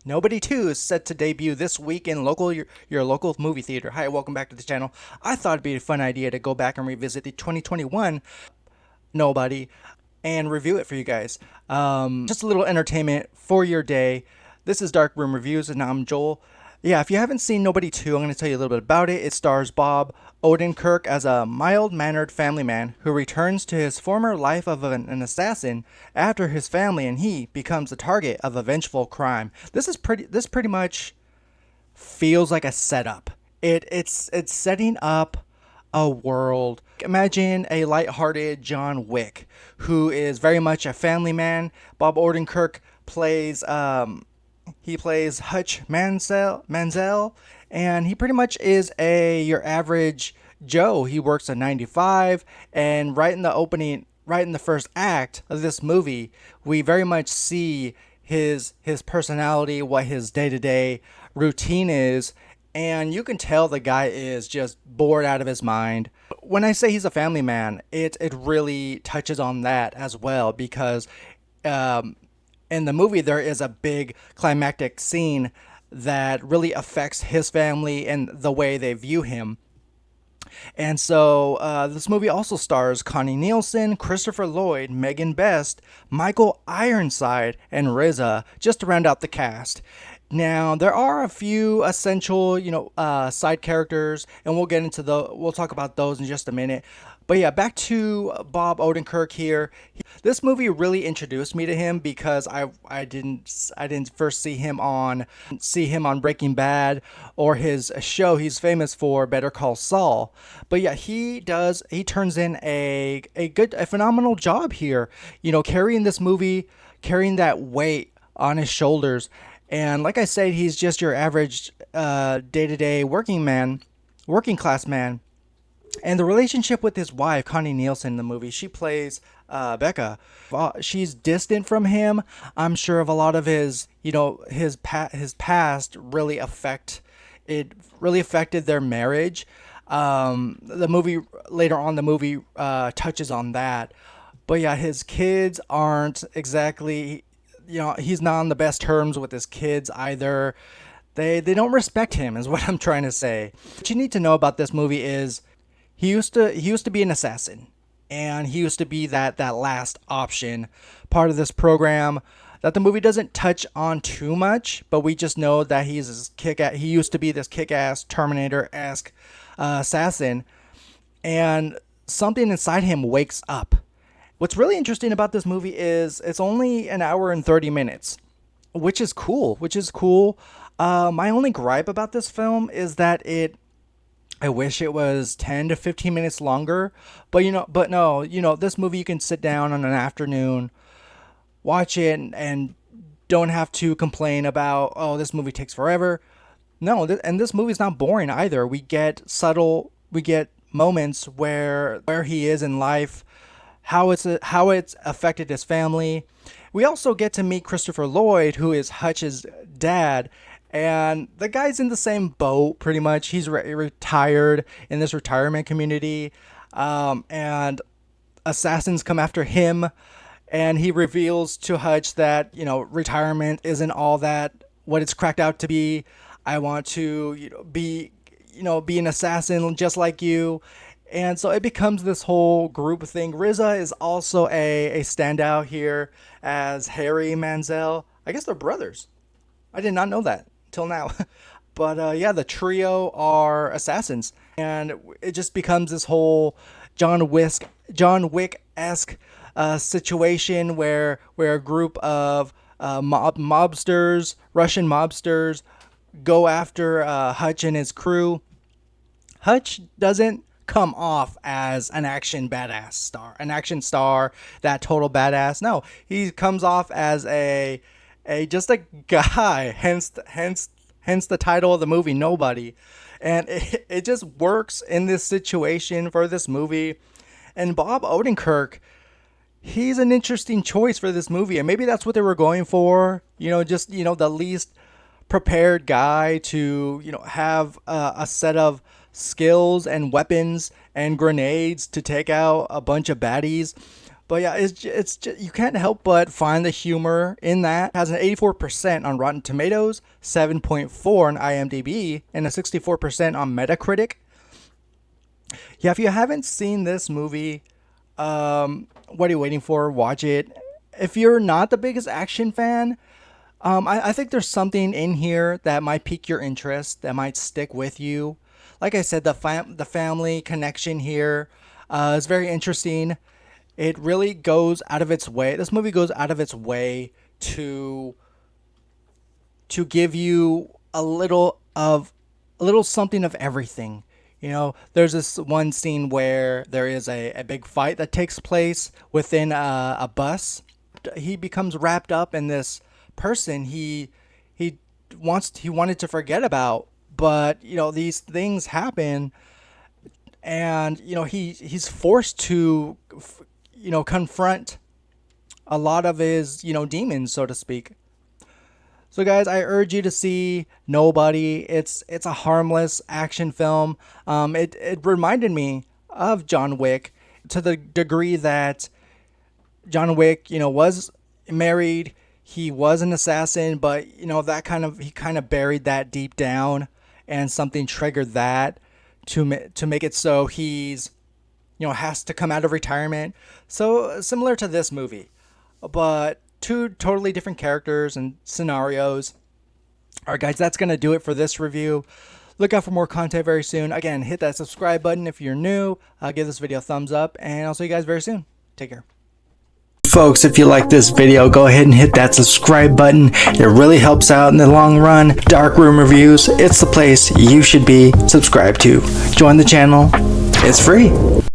Nobody 2 is set to debut this week in your local movie theater. Hi, welcome back to the channel. I thought it'd be a fun idea to go back and revisit the 2021 Nobody and review it for you guys. Just a little entertainment for your day. This is Dark Room Reviews, and I'm Joel. Yeah, if you haven't seen Nobody 2, I'm going to tell you a little bit about it. It stars Bob Odenkirk as a mild-mannered family man who returns to his former life of an assassin after his family and he becomes the target of a vengeful crime. This pretty much feels like a setup. It's setting up a world. Imagine a lighthearted John Wick, who is very much a family man. Bob Odenkirk plays he plays Hutch Manzel, and he pretty much is your average Joe. He works a 9 to 5, and right in the first act of this movie, we very much see his personality, what his day-to-day routine is, and you can tell the guy is just bored out of his mind. When I say he's a family man, it really touches on that as well, because in the movie there is a big climactic scene that really affects his family and the way they view him. And so this movie also stars Connie Nielsen, Christopher Lloyd, Megan Best, Michael Ironside, and RZA, just to round out the cast. Now, there are a few essential, side characters, and we'll talk about those in just a minute. But yeah, back to Bob Odenkirk here. This movie really introduced me to him because I didn't first see him on Breaking Bad or his show he's famous for, Better Call Saul. But yeah, he turns in a phenomenal job here. Carrying this movie, carrying that weight on his shoulders. And like I said, he's just your average day-to-day working class man. And the relationship with his wife, Connie Nielsen, in the movie, she plays Becca. She's distant from him. I'm sure of a lot of his past really affected their marriage. The movie touches on that. But yeah, his kids aren't exactly, he's not on the best terms with his kids either. They don't respect him, is what I'm trying to say. What you need to know about this movie is he used to be an assassin, and he used to be that last option, part of this program that the movie doesn't touch on too much, but we just know that he used to be this kick-ass Terminator-esque assassin, and something inside him wakes up. What's really interesting about this movie is it's only an hour and 30 minutes, which is cool. My only gripe about this film is that I wish it was 10 to 15 minutes longer, but no, this movie you can sit down on an afternoon, watch it, and don't have to complain about, oh, this movie takes forever. No, and this movie's not boring either. We get moments where he is in life, how it's affected his family. We also get to meet Christopher Lloyd, who is Hutch's dad, and the guy's in the same boat pretty much. He's retired in this retirement community, and assassins come after him, and he reveals to Hutch that retirement isn't all that what it's cracked out to be. I want to be an assassin just like you. And so it becomes this whole group thing. RZA is also a standout here as Harry Manzel. I guess they're brothers. I did not know that till now. But yeah, the trio are assassins. And it just becomes this whole John Wick-esque situation where a group of mobsters, Russian mobsters, go after Hutch and his crew. Hutch doesn't come off as an action star, that total badass. No, he comes off as just a guy, hence the title of the movie, Nobody. And it just works in this situation for this movie. And Bob Odenkirk, he's an interesting choice for this movie, and maybe that's what they were going for. The least prepared guy to have a set of skills and weapons and grenades to take out a bunch of baddies. But yeah, it's just, you can't help but find the humor in that. It has an 84% on Rotten Tomatoes, 7.4 on IMDb, and a 64% on Metacritic. Yeah, if you haven't seen this movie, what are you waiting for? Watch it. If you're not the biggest action fan, I think there's something in here that might pique your interest, that might stick with you. Like I said, the family connection here is very interesting. It really goes out of its way. This movie goes out of its way to give you a little something of everything. You know, there's this one scene where there is a big fight that takes place within a bus. He becomes wrapped up in this person he wanted to forget about, but you know these things happen, and you know he's forced to confront a lot of his demons, so to speak. So guys, I urge you to see Nobody. It's a harmless action film. It reminded me of John Wick to the degree that John Wick, was married. He was an assassin, but he kind of buried that deep down, and something triggered that to make it so he's has to come out of retirement. So similar to this movie, but two totally different characters and scenarios. All right, guys, that's going to do it for this review. Look out for more content very soon. Again, hit that subscribe button if you're new. Give this video a thumbs up, and I'll see you guys very soon. Take care. Folks, if you like this video, go ahead and hit that subscribe button. It really helps out in the long run. Dark Room Reviews, it's the place you should be subscribed to. Join the channel. It's free.